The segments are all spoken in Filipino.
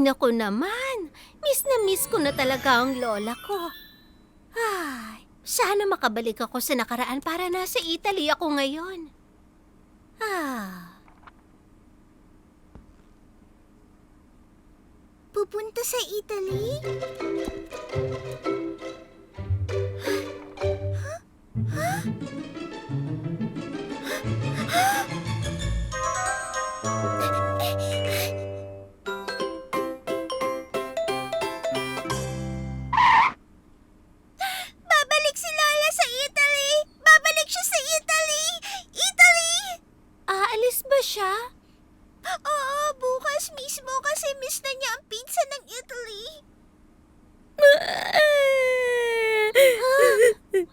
naku naman. Miss na miss ko na talaga ang lola ko. Ay, sana makabalik ako sa nakaraan para nasa Italy ako ngayon. Pupunta sa Italy? Babalik si Lola sa Italy! Babalik siya sa Italy! Italy! Aalis ba siya? Oo, bukas mismo kasi miss na niya ang pizza ng Italy.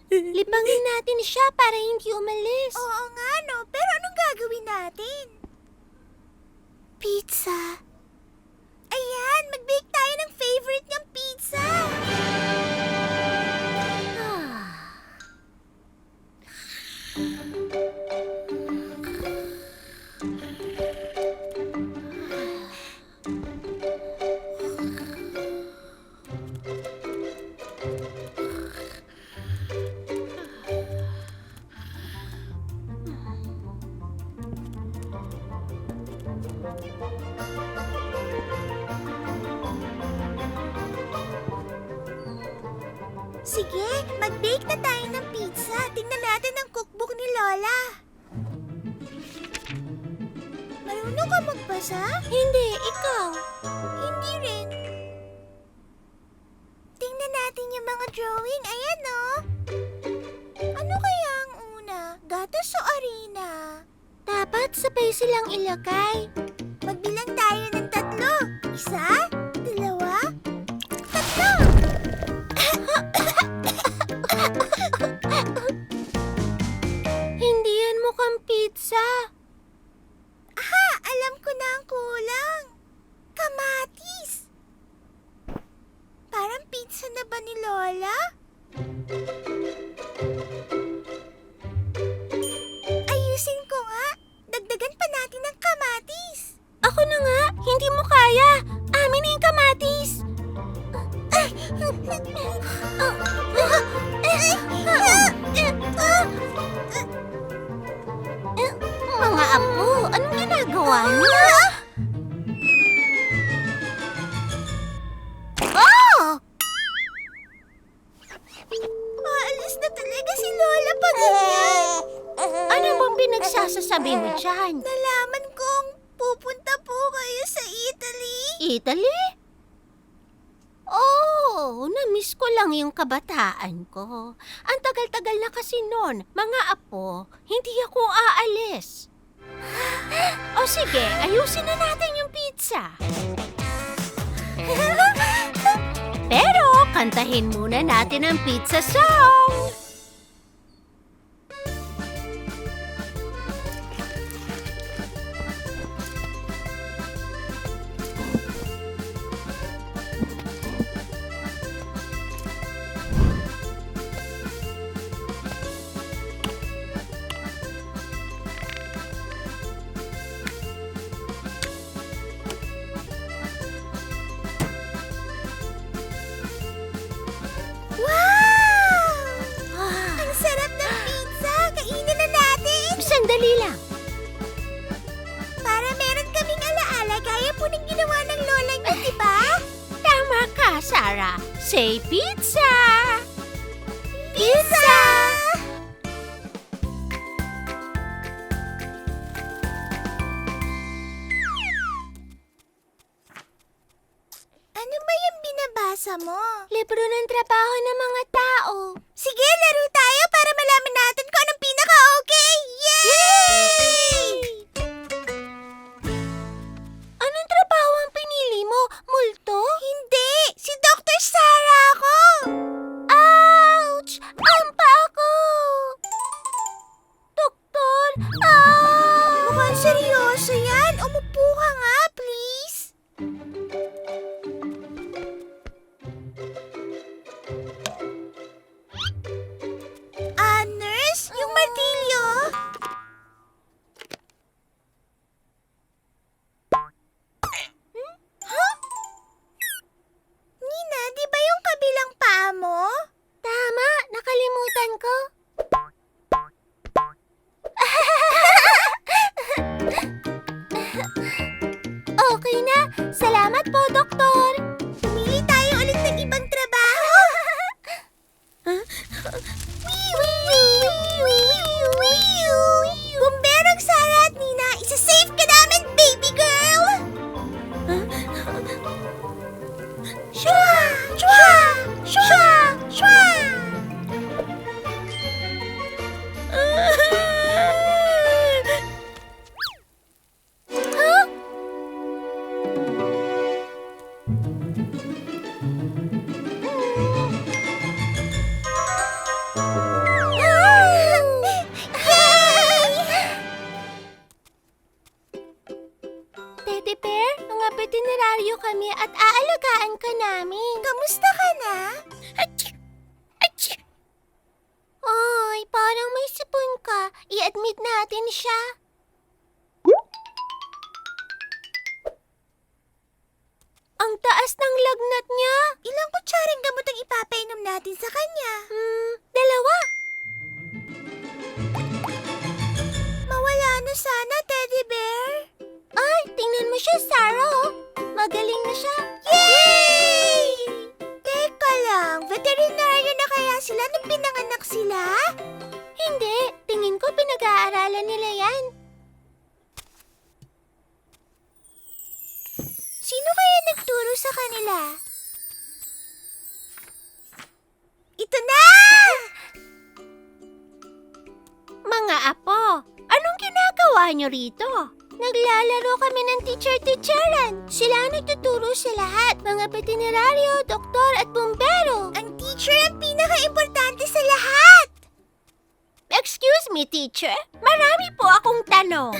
Libangin natin siya para hindi umalis. Oo nga no, pero anong gagawin natin? Pizza. Ayan, mag-bake tayo ng favorite niyang pizza. Sige, mag-bake na tayo ng pizza. Tingnan natin ang cookbook ni Lola. Marunong ka magbasa? Hindi, ikaw. Hindi rin. Tingnan natin yung mga drawing. Ayan, oh. Ano kaya ang una? Gatas o arena? Dapat sabay silang ilagay. Magbilang tayo ng 3. 1, 2, 3. Hindi yan mukhang pizza. Aha! Alam ko na ang kulang. Kamatis. Parang pizza na ba ni Lola? Ayusin ko nga. Dagdagan pa natin ng kamatis. Ako na nga, hindi mo kaya. Amin na yung kamatis. Mga apo, anong ginagawa niyo? Oh! Maalis na talaga si Lola pag ganyan. Ano bang pinagsasasabi mo dyan? Nalaman kong pupunta po kayo sa Italy. Italy? Oh, na-miss ko lang yung kabataan ko. Ang tagal-tagal na kasi noon, mga apo, hindi ako aalis. O sige, ayusin na natin yung pizza. Pero kantahin muna natin ang pizza song. Wow! Ang sarap ng pizza! Kainin na natin! Sandali lang. Para meron kaming alaala gaya po ng ginawa ng lola niyo, di ba? Tama ka, Sarah. Say pizza! Pizza! Ano ba yung binabasa mo? Libro ng trabaho ng mga tao. Sige, laro tayo para malaman natin kung anong pinaka-okay! Yay! Anong trabaho ang pinili mo? Multo? Hindi! Si Dr. Sarah ako! Ouch! Ang pa ako! Doktor! Mukhang seryoso yan. Umupo ka nga, please. Nurse, yung martilyo. Shwa! Shwa! Huh? Teddy Bear, mga veterinaryo kami at aalagaan ka namin. Kamusta ka na? Ay, parang may sipon ka. I-admit natin siya. Ang taas ng lagnat niya. Ilang kutsaring gamot ang ipapainom natin sa kanya? Dalawa. Mawala na sana, Teddy Bear. Ay, tingnan mo siya, Sarah. Oh. Magaling na siya. Yay! Teka lang, veterinaryo na kaya sila nung pinanganak sila? Hindi, tingin ko pinag-aaralan nila yan. Sino kaya nagturo sa kanila? Ito na! Mga apo, anong ginagawa niyo rito? Naglalaro kami ng teacher-teacheran. Sila ang nagtuturo sa lahat, mga veterinaryo, doktor at bumbero. Ang teacher ang pinaka-importante sa lahat! Excuse me, teacher. Marami po akong tanong.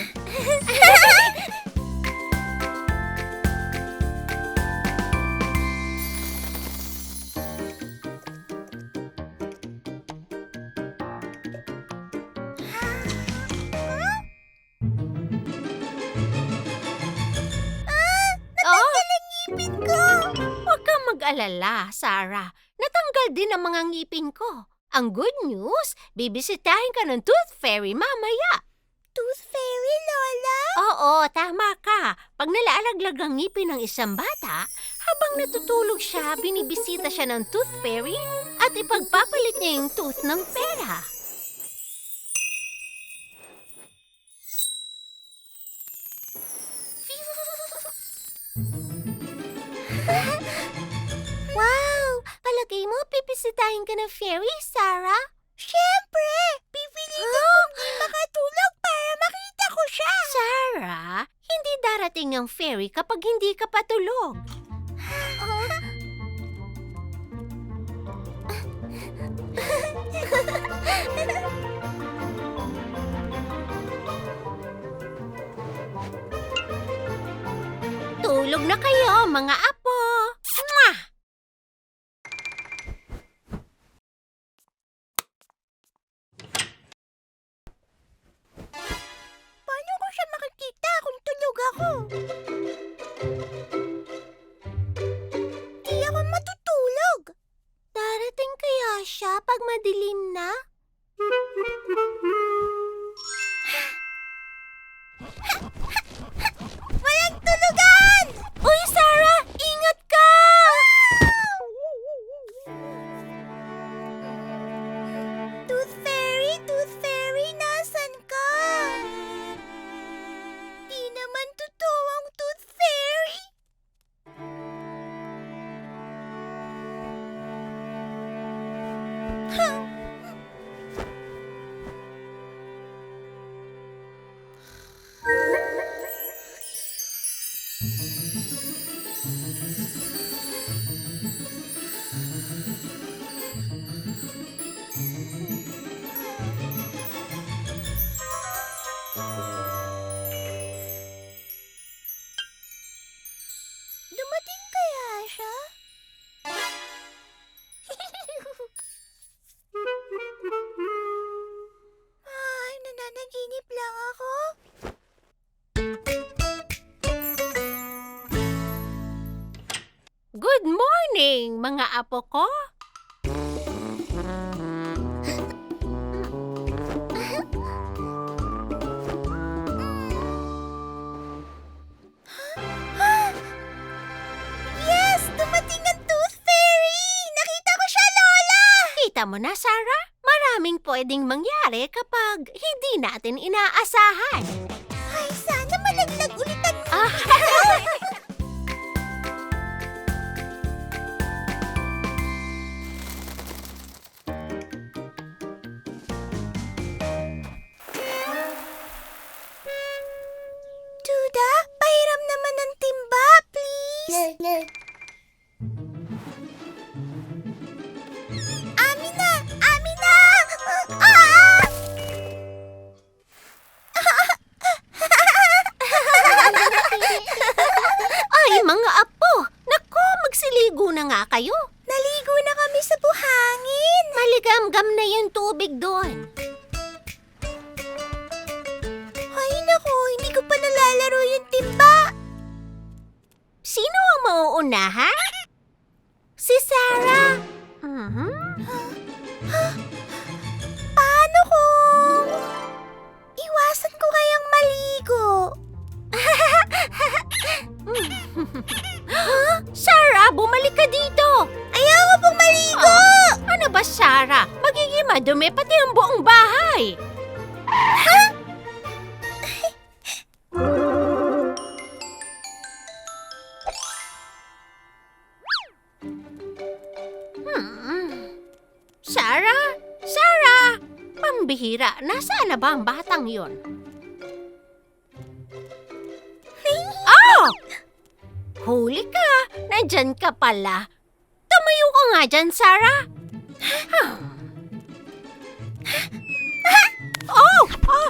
Ngipin ko! Huwag kang mag-alala, Sarah. Natanggal din ang mga ngipin ko. Ang good news, bibisitahin ka ng Tooth Fairy mamaya. Tooth Fairy, Lola? Oo, tama ka. Pag nalaalaglag ang ngipin ng isang bata, habang natutulog siya, binibisita siya ng Tooth Fairy at ipagpapalit niya yung tooth ng pera. Wow! Palagay mo, pipisitahin ka ng fairy, Sarah? Siyempre! Pipilitin kong di makatulog para makita ko siya! Sarah, hindi darating ang fairy kapag hindi ka patulog. Tulog na kayo, mga apo! Mwah! Paano ko siya makikita kung tulog ako? Di ako matutulog! Darating kaya siya pag madilim na? Walang tulugan! Uy, Sarah! Ingat ka! Tooth Fairy, nasan ka? Di naman totoo ang Tooth Fairy. Dumating kaya siya? Ay, nananaginip lang ako. Good morning, mga apo ko! Yes! Dumating ang Tooth Fairy! Nakita ko siya, Lola! Kita mo na, Sarah? Maraming pwedeng mangyari kapag hindi natin inaasahan. Ay, sana malaglag ulit ang Ah, nga kayo. Naligo na kami sa buhangin. Maligam-gam na yung tubig doon. Ay naku, hindi ko pa nalalaro yung timba. Sino ang mauuna, ha? Si Sarah. Paano kung iwasan ko kayang maligo? Sarah, bumalik ka dito. Ayoko pong maligo! Ano ba, Sarah? Magiging madumi pati ang buong bahay. Sarah? Sarah! Pambihira, nasaan na ba ang batang yon? Oh! Huli ka! Nandyan ka pala. Tumayo ka nga dyan, Sarah. Oh! Oh!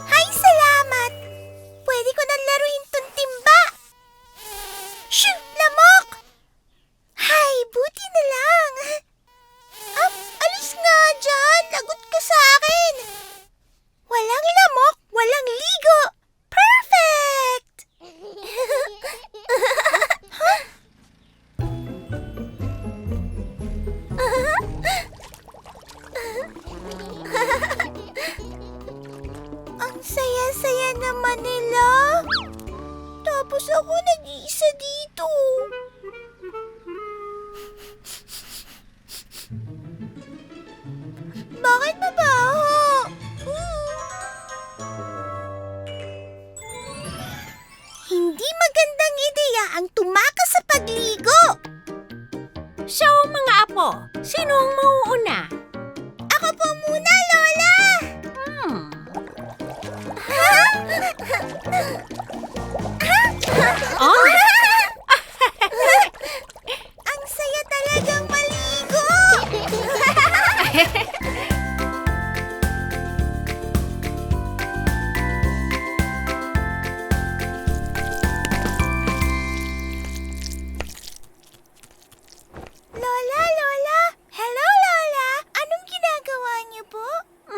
Hay, salamat! Pwede ko na laruin tong timba. Shoo! Lamok! Hay, buti na lang. Alis nga dyan. Lagot ka sa akin. Walang lamok, walang ligo. Perfect! Ang saya-saya naman nila. Tapos ako nag-iisa dito. Bakit mabaho? Hindi magandang ideya ang tumakas sa pagligo. So, mga apo, sino ang mauuna? Ako po muna, Lola. Oh? Ang saya talagang maligo. Lola. Hello, Lola. Anong ginagawa niyo po?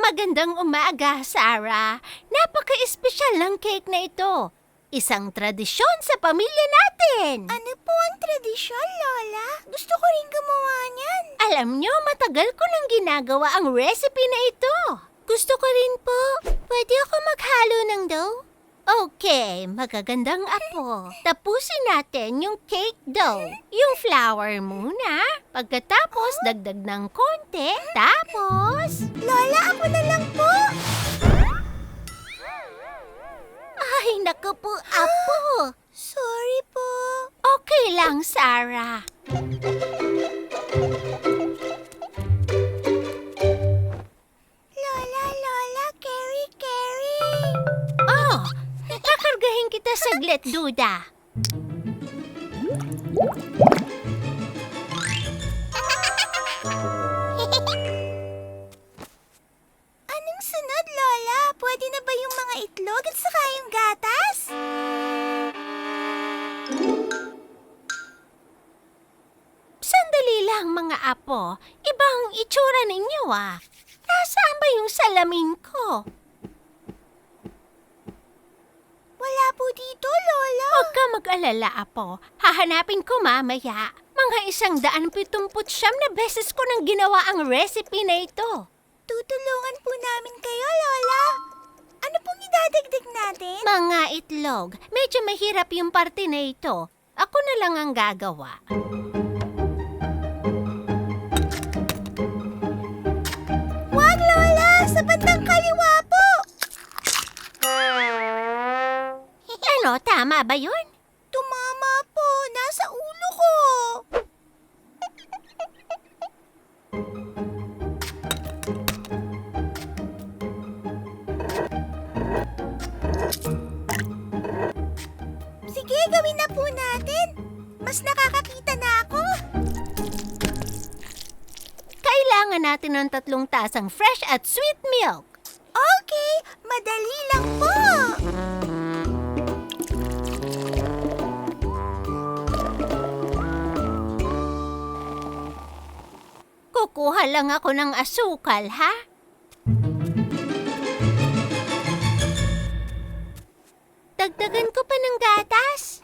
Magandang umaga, Sarah. Napaka-espesyal ng cake na ito. Isang tradisyon sa pamilya natin. Ano po ang tradisyon, Lola? Gusto ko rin gumawa niyan. Alam nyo, matagal ko nang ginagawa ang recipe na ito. Gusto ko rin po. Pwede ako maghalo ng dough? Okay, magagandang apo. Tapusin natin yung cake dough. Yung flour muna. Pagkatapos, dagdag ng konti. Tapos... Lola, ako na lang po. Ay, naku po, apo. Sorry po. Okay lang, Sarah. Lola, Carry. Oh, kakargahin kita saglit, Duda. Anong sunod, Lola? Pwede na ba yung mga itlog at saka yung gatas? Sandali lang, mga apo. Ibang itsura ninyo, ah. Nasaan ba yung salamin ko? Wala po dito, Lola. Huwag ka mag-alala, apo. Hahanapin ko mamaya. Mga 179 na beses ko nang ginawa ang recipe na ito. Tutulungan po namin kayo, Lola. Ano pong idadagdag natin? Mga itlog. Medyo mahirap yung parte na ito. Ako na lang ang gagawa. Wag, Lola! Sa bandang kaliwa po! Ano, tama ba yun? Tumama po! Nasa ulo ko! Sige, gawin na po natin. Mas nakakakita na ako. Kailangan natin ng 3 tasang fresh at sweet milk. Okay, madali lang po. Kukuha lang ako ng asukal, ha? Dagdagan ko pa ng gatas.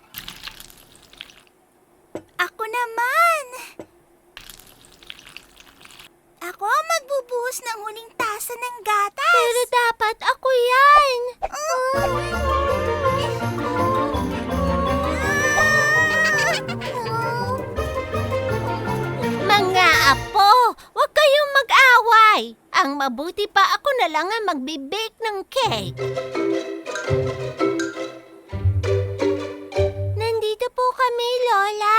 Ako naman! Ako ang magbubuhos ng huling tasa ng gatas. Pero dapat ako yan. Mga apo, huwag kayong mag-away. Ang mabuti pa ako na lang ang magbe-bake ng cake. Nandito po kami, Lola.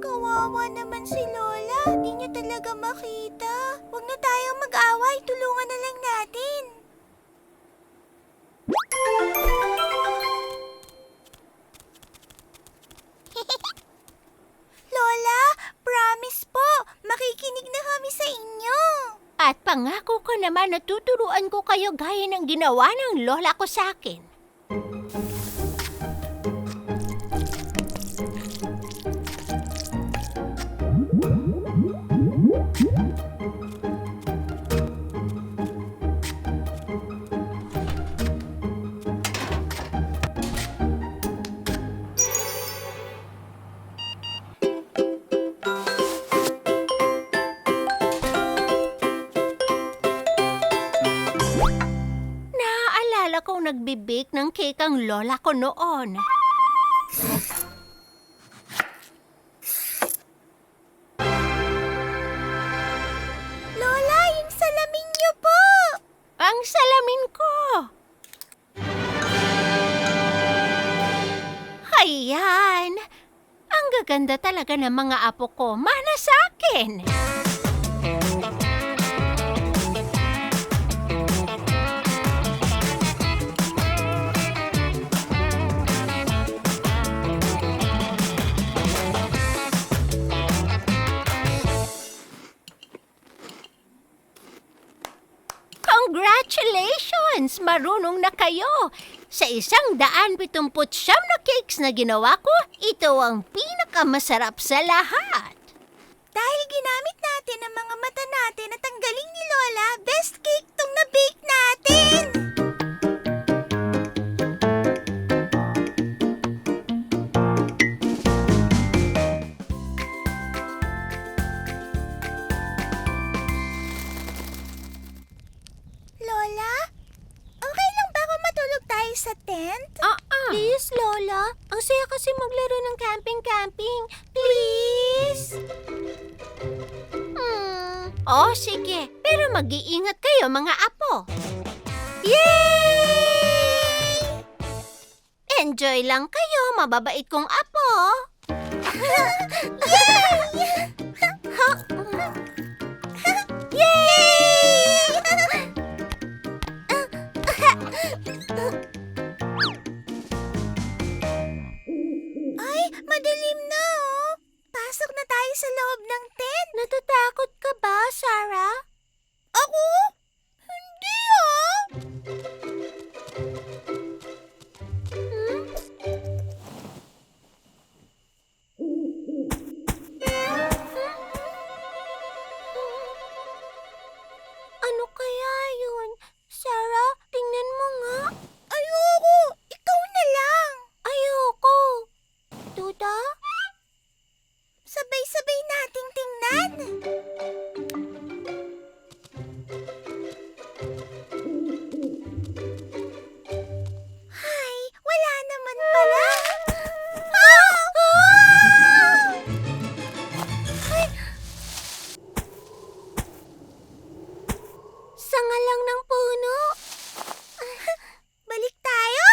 Kawawa naman si Lola. Di niya talaga makita. Huwag na tayong mag-away. Tulungan na lang natin. Lola, promise po. Makikinig na kami sa inyo. At pangako ko naman na tuturuan ko kayo gaya ng ginawa ng lola ko sa akin. Naaalala kong nagbe-bake ng cake ang lola ko noon. Lola, yung salamin niyo po. Ang salamin ko! Ayan! Ang gaganda talaga ng mga apo ko. Mana sa akin! Congratulations! Marunong na kayo! Sa 179 na cakes na ginawa ko, ito ang pinakamasarap sa lahat. Dahil ginamit natin ang mga mata natin at ang galing ni Lola, best cake tong na-bake natin! Lola, okay lang ba kung matulog tayo sa tent? Please, Lola. Ang saya kasi maglaro ng camping-camping. Please! Oh, sige. Pero mag-iingat kayo, mga apo. Yay! Enjoy lang kayo, mababait kong apo. Ay, madilim na oh. Pasok na tayo sa loob ng tent. Natatakot ka ba, Sarah? Ako? Hindi ah. Ano kaya yun? Sarah, tingnan mo nga. Ayoko. Ikaw na lang. Ayoko. Duda? Sabay-sabay nating tingnan. Hay, wala naman pala. Ay, Sanga lang ng puno. balik tayo.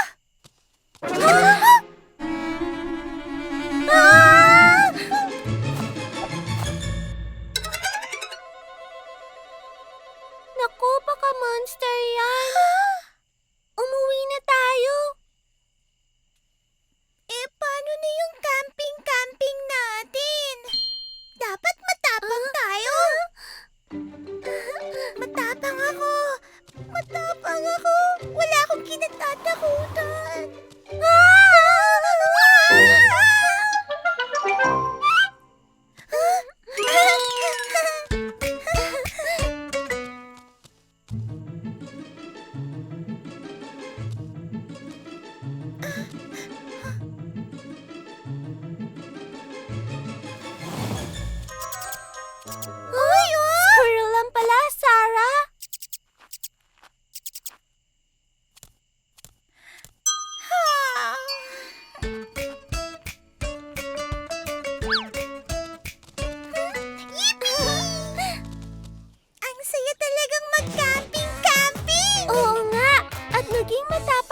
saya talagang mag-camping-camping! Oo nga, at naging matapang